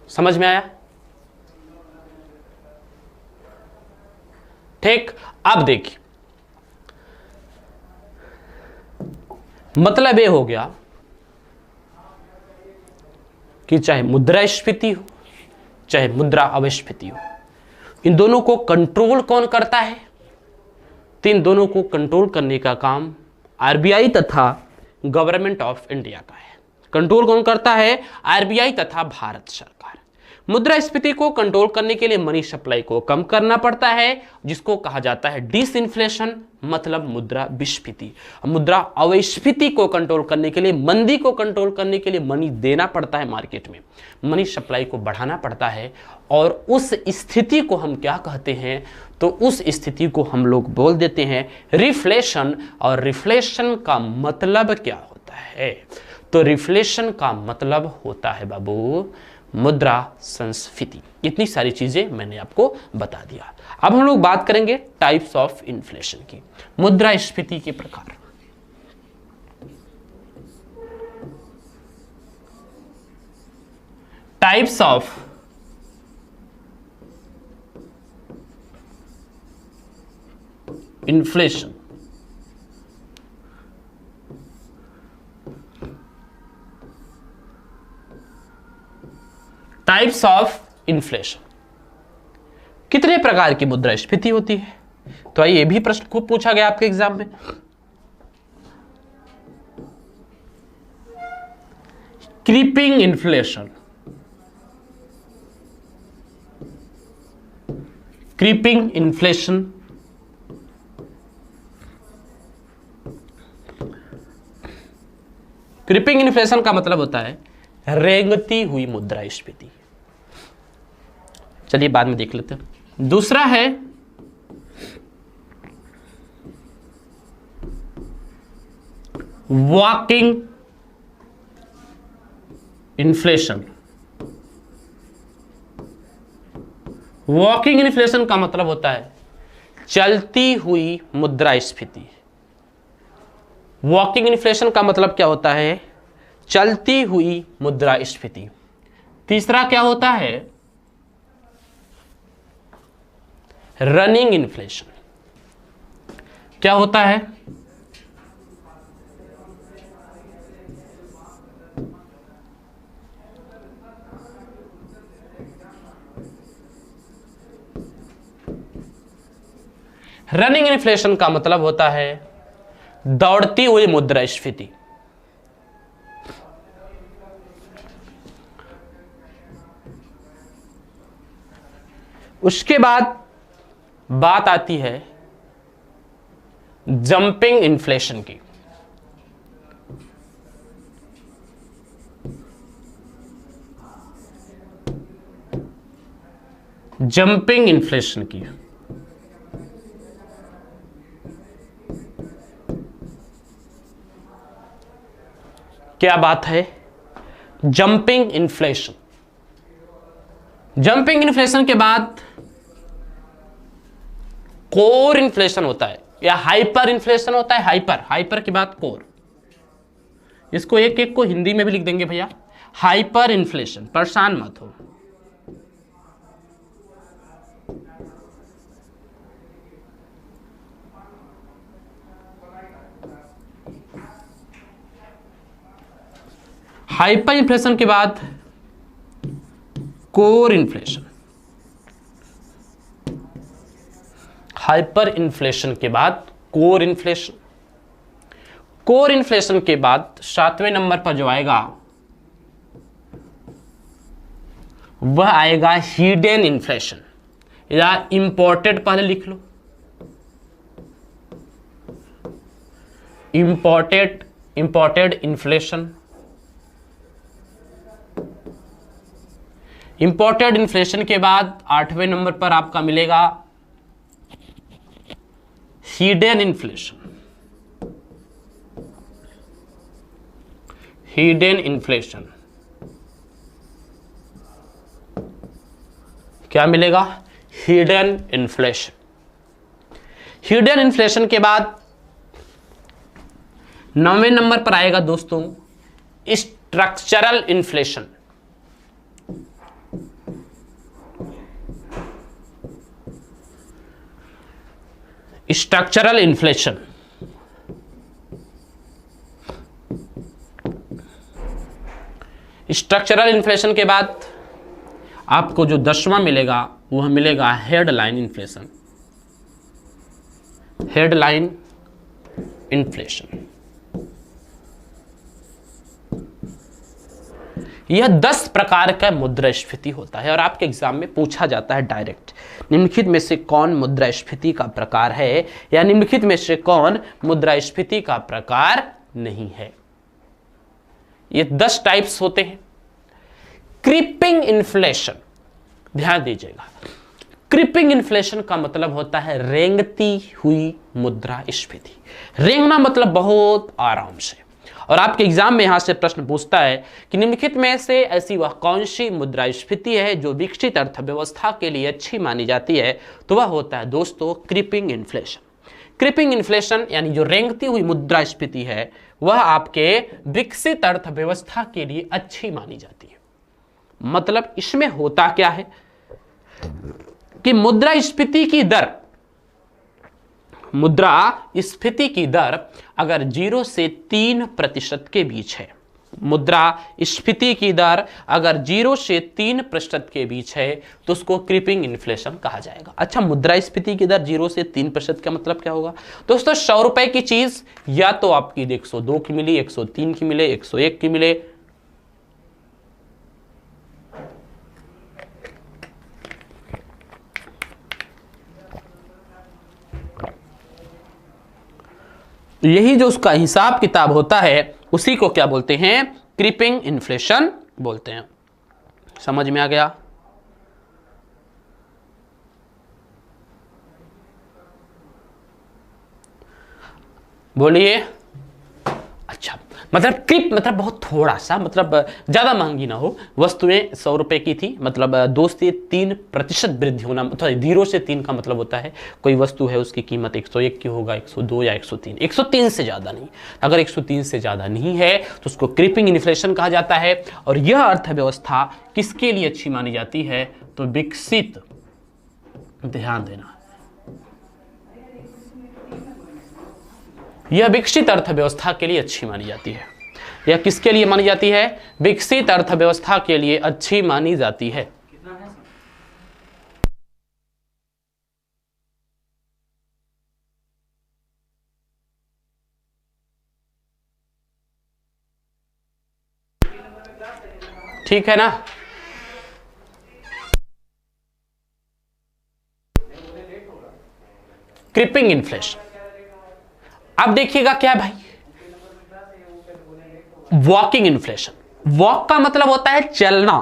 S1: समझ में आया? ठीक। अब देखिए, मतलब ये हो गया कि चाहे मुद्रास्फीति हो, चाहे मुद्रा अपस्फीति हो, इन दोनों को कंट्रोल कौन करता है? तो इन दोनों को कंट्रोल करने का काम आरबीआई तथा गवर्नमेंट ऑफ इंडिया का है। कंट्रोल कौन करता है? आरबीआई तथा भारत सरकार। मुद्रास्फीति को कंट्रोल करने के लिए मनी सप्लाई को कम करना पड़ता है, जिसको कहा जाता है डिसइंफ्लेशन, मतलब मुद्रा विस्फीति। मुद्रा अपस्फीति को कंट्रोल करने के लिए, मंदी को कंट्रोल करने के लिए मनी देना पड़ता है मार्केट में, मनी सप्लाई को बढ़ाना पड़ता है। और उस स्थिति को हम क्या कहते हैं? तो उस स्थिति को हम लोग बोल देते हैं रिफ्लेशन। और रिफ्लेशन का मतलब क्या होता है? तो रिफ्लेशन का मतलब होता है बाबू मुद्रा संस्फीति। इतनी सारी चीजें मैंने आपको बता दिया। अब हम लोग बात करेंगे टाइप्स ऑफ इन्फ्लेशन की, मुद्रास्फीति के प्रकार। Types of inflation. Types of inflation. कितने प्रकार की मुद्रास्फीति होती है? तो ये भी प्रश्न खूब पूछा गया आपके एग्जाम में। Creeping inflation, creeping inflation, creeping inflation का मतलब होता है रेंगती हुई मुद्रास्फीति। चलिए बाद में देख लेते हैं। दूसरा है वॉकिंग इन्फ्लेशन। वॉकिंग इन्फ्लेशन का मतलब होता है चलती हुई मुद्रास्फीति। वॉकिंग इन्फ्लेशन का मतलब क्या होता है? चलती हुई मुद्रास्फीति। तीसरा क्या होता है? Running inflation. क्या होता है? रनिंग इन्फ्लेशन का मतलब होता है दौड़ती हुई मुद्रास्फीति। उसके बाद बात आती है जंपिंग इन्फ्लेशन की। जंपिंग इन्फ्लेशन की क्या बात है? Jumping inflation. जंपिंग इन्फ्लेशन के बाद कोर इन्फ्लेशन होता है या हाइपर इन्फ्लेशन होता है। हाइपर, हाइपर के बाद कोर। इसको एक एक को हिंदी में भी लिख देंगे भैया, हाइपर इन्फ्लेशन, परेशान मत हो। हाइपर इन्फ्लेशन के बाद कोर इन्फ्लेशन, हाइपर इन्फ्लेशन के बाद कोर इन्फ्लेशन, कोर इन्फ्लेशन के बाद 7वें नंबर पर जो आएगा वह आएगा हिडन इन्फ्लेशन, या इंपोर्टेड पहले लिख लो, इंपोर्टेड इन्फ्लेशन। इंपोर्टेड इन्फ्लेशन के बाद 8वें नंबर पर आपका मिलेगा हिडन इन्फ्लेशन, हिडन इन्फ्लेशन क्या मिलेगा? Hidden inflation. हिडन इन्फ्लेशन के बाद 9वें नंबर पर आएगा दोस्तों structural inflation, structural inflation. Structural inflation के बाद आपको जो 10वां मिलेगा वह मिलेगा हेडलाइन इन्फ्लेशन, हेडलाइन इन्फ्लेशन। यह 10 प्रकार का मुद्रास्फीति होता है और आपके एग्जाम में पूछा जाता है डायरेक्ट, निम्नलिखित में से कौन मुद्रास्फीति का प्रकार है या निम्नलिखित में से कौन मुद्रास्फीति का प्रकार नहीं है। ये 10 टाइप्स होते हैं। क्रीपिंग इन्फ्लेशन, ध्यान दीजिएगा, क्रीपिंग इन्फ्लेशन का मतलब होता है रेंगती हुई मुद्रास्फीति। रेंगना मतलब बहुत आराम से। और आपके एग्जाम में यहां से प्रश्न पूछता है कि निम्नलिखित में से ऐसी वह कौन सी मुद्रास्फीति है जो विकसित अर्थव्यवस्था के लिए अच्छी मानी जाती है, तो वह होता है दोस्तों क्रीपिंग इन्फ्लेशन। क्रीपिंग इन्फ्लेशन यानी जो रेंगती हुई मुद्रास्फीति है वह आपके विकसित अर्थव्यवस्था के लिए अच्छी मानी जाती है। मतलब इसमें होता क्या है कि मुद्रास्फीति की दर, मुद्रास्फीति की दर अगर 0 से 3% के बीच है, मुद्रास्फीति की दर अगर 0 से 3% के बीच है तो उसको क्रीपिंग इन्फ्लेशन कहा जाएगा। अच्छा, मुद्रास्फीति की दर 0 से 3% का मतलब क्या होगा दोस्तों? 100 रुपए की चीज या तो आपकी 102 की मिली, 103 की मिले, 101 की मिले, यही जो उसका हिसाब किताब होता है उसी को क्या बोलते हैं? क्रीपिंग इन्फ्लेशन बोलते हैं। समझ में आ गया? बोलिए। अच्छा, मतलब क्रिप मतलब बहुत थोड़ा सा, मतलब ज्यादा महंगी ना हो। वस्तुएं 100 रुपए की थी, मतलब 2 से 3% वृद्धि होना, मतलब 0 से 3 का मतलब होता है कोई वस्तु है उसकी कीमत 101 की होगा, 102 या 103, 103 से ज्यादा नहीं। अगर 103 से ज्यादा नहीं है तो उसको क्रीपिंग इन्फ्लेशन कहा जाता है। और यह अर्थव्यवस्था किसके लिए अच्छी मानी जाती है? तो विकसित, ध्यान देना, यह विकसित अर्थव्यवस्था के लिए अच्छी मानी जाती है। यह किसके लिए मानी जाती है? विकसित अर्थव्यवस्था के लिए अच्छी मानी जाती है। ठीक है ना? Creeping inflation. अब देखिएगा क्या भाई, वॉकिंग इन्फ्लेशन। वॉक का मतलब होता है चलना,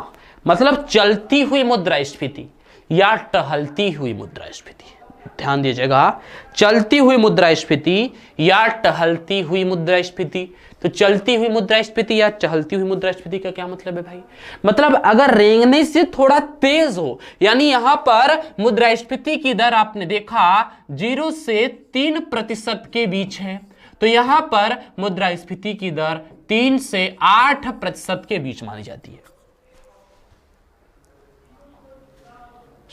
S1: मतलब चलती हुई मुद्रास्फीति या टहलती हुई मुद्रास्फीति। ध्यान दीजिएगा, चलती हुई मुद्रास्फीति या टहलती हुई मुद्रास्फीति। तो चलती हुई मुद्रास्फीति या टहलती हुई मुद्रास्फीति का क्या मतलब है भाई? मतलब अगर रेंगने से थोड़ा तेज हो, यानी यहां पर मुद्रास्फीति की दर आपने देखा 0 से 3% के बीच है, तो यहां पर मुद्रास्फीति की दर 3 से 8% के बीच मानी जाती है।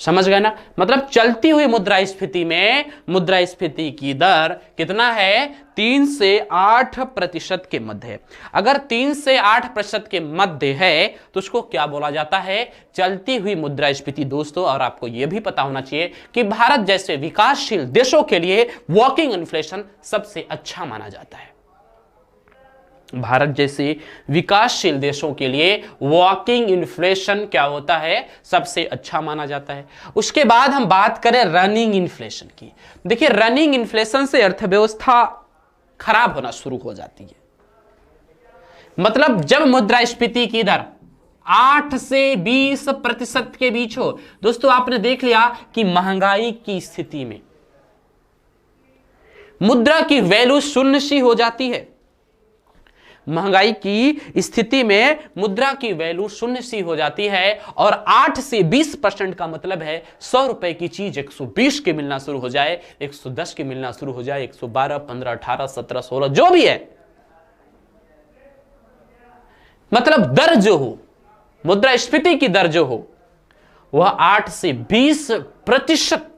S1: समझ गए ना? मतलब चलती हुई मुद्रास्फीति में मुद्रास्फीति की दर कितना है? 3 से 8% के मध्य है। अगर 3 से 8% के मध्य है तो उसको क्या बोला जाता है? चलती हुई मुद्रास्फीति दोस्तों। और आपको यह भी पता होना चाहिए कि भारत जैसे विकासशील देशों के लिए वॉकिंग इन्फ्लेशन सबसे अच्छा माना जाता है। भारत जैसे विकासशील देशों के लिए वॉकिंग इन्फ्लेशन क्या होता है? सबसे अच्छा माना जाता है। उसके बाद हम बात करें रनिंग इन्फ्लेशन की। देखिए, रनिंग इन्फ्लेशन से अर्थव्यवस्था खराब होना शुरू हो जाती है। मतलब जब मुद्रास्फीति की दर 8 से 20% के बीच हो, दोस्तों आपने देख लिया कि महंगाई की स्थिति में मुद्रा की वैल्यू शून्य सी हो जाती है। महंगाई की स्थिति में मुद्रा की वैल्यू शून्य सी हो जाती है और 8 से 20% का मतलब है 100 रुपए की चीज 120 के मिलना शुरू हो जाए, 110 के मिलना शुरू हो जाए, 112, 15, 18, 17, 16 जो भी है। मतलब दर जो हो, मुद्रास्फीति की दर जो हो वह 8 से 20%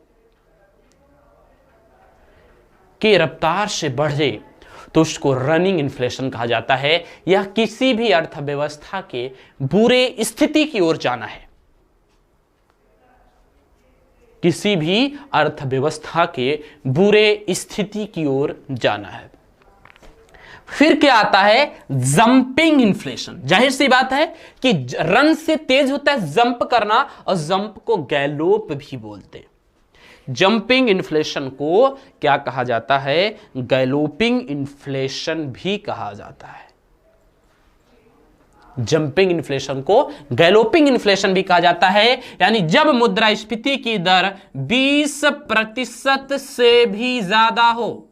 S1: की रफ्तार से बढ़े तो उसको रनिंग इन्फ्लेशन कहा जाता है। यह किसी भी अर्थव्यवस्था के बुरे स्थिति की ओर जाना है। किसी भी अर्थव्यवस्था के बुरे स्थिति की ओर जाना है। फिर क्या आता है? Jumping inflation. जाहिर सी बात है कि रन से तेज होता है जंप करना, और जंप को गैलोप भी बोलते हैं। जंपिंग इन्फ्लेशन को क्या कहा जाता है? गैलोपिंग इन्फ्लेशन भी कहा जाता है। जंपिंग इन्फ्लेशन को गैलोपिंग इन्फ्लेशन भी कहा जाता है। यानी जब मुद्रास्फीति की दर 20% से भी ज्यादा हो,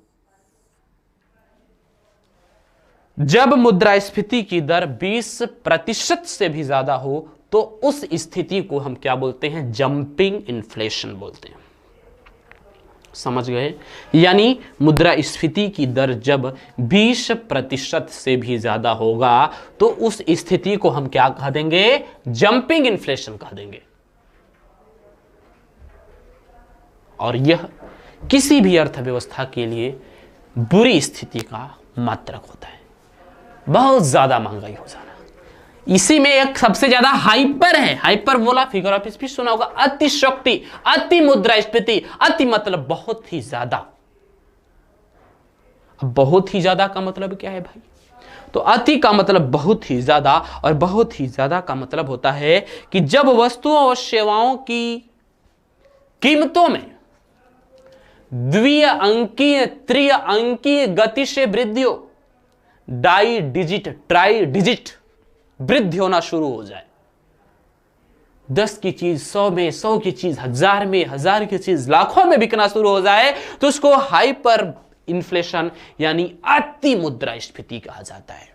S1: जब मुद्रास्फीति की दर 20% से भी ज्यादा हो तो उस स्थिति को हम क्या बोलते हैं? जंपिंग इन्फ्लेशन बोलते हैं। समझ गए? यानी मुद्रास्फीति की दर जब 20% से भी ज्यादा होगा तो उस स्थिति को हम क्या कह देंगे? जंपिंग इन्फ्लेशन कह देंगे। और यह किसी भी अर्थव्यवस्था के लिए बुरी स्थिति का मात्रक होता है। बहुत ज्यादा महंगाई हो जाना। इसी में एक सबसे ज्यादा हाइपर है। हाइपर बोला, फिगर ऑफ स्पीच सुना होगा। अतिशक्ति, अति मुद्रास्फीति। अति मतलब बहुत ही ज्यादा। अब बहुत ही ज्यादा का मतलब क्या है भाई? तो अति का मतलब बहुत ही ज्यादा, और बहुत ही ज्यादा का मतलब होता है कि जब वस्तुओं और सेवाओं की कीमतों में द्वितीय अंकीय, तृतीय अंकीय गति से वृद्धि हो, डाई डिजिट, ट्राई डिजिट वृद्धि होना शुरू हो जाए। 10 की चीज 100 में, 100 की चीज 1000 में, 1000 की चीज लाखों में बिकना शुरू हो जाए तो उसको हाइपर इन्फ्लेशन यानी अति मुद्रास्फीति कहा जाता है।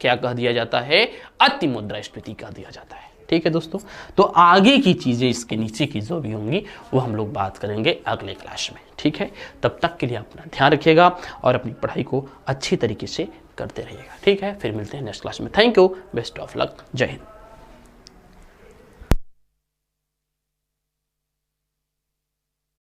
S1: क्या कह दिया जाता है? अति मुद्रास्फीति कह दिया जाता है। ठीक है दोस्तों, तो आगे की चीजें इसके नीचे की जो भी होंगी वो हम लोग बात करेंगे अगले क्लास में। ठीक है, तब तक के लिए अपना ध्यान रखिएगा और अपनी पढ़ाई को अच्छी तरीके से करते रहिएगा। ठीक है, फिर मिलते हैं नेक्स्ट क्लास में। Thank you, best of luck, जय हिंद।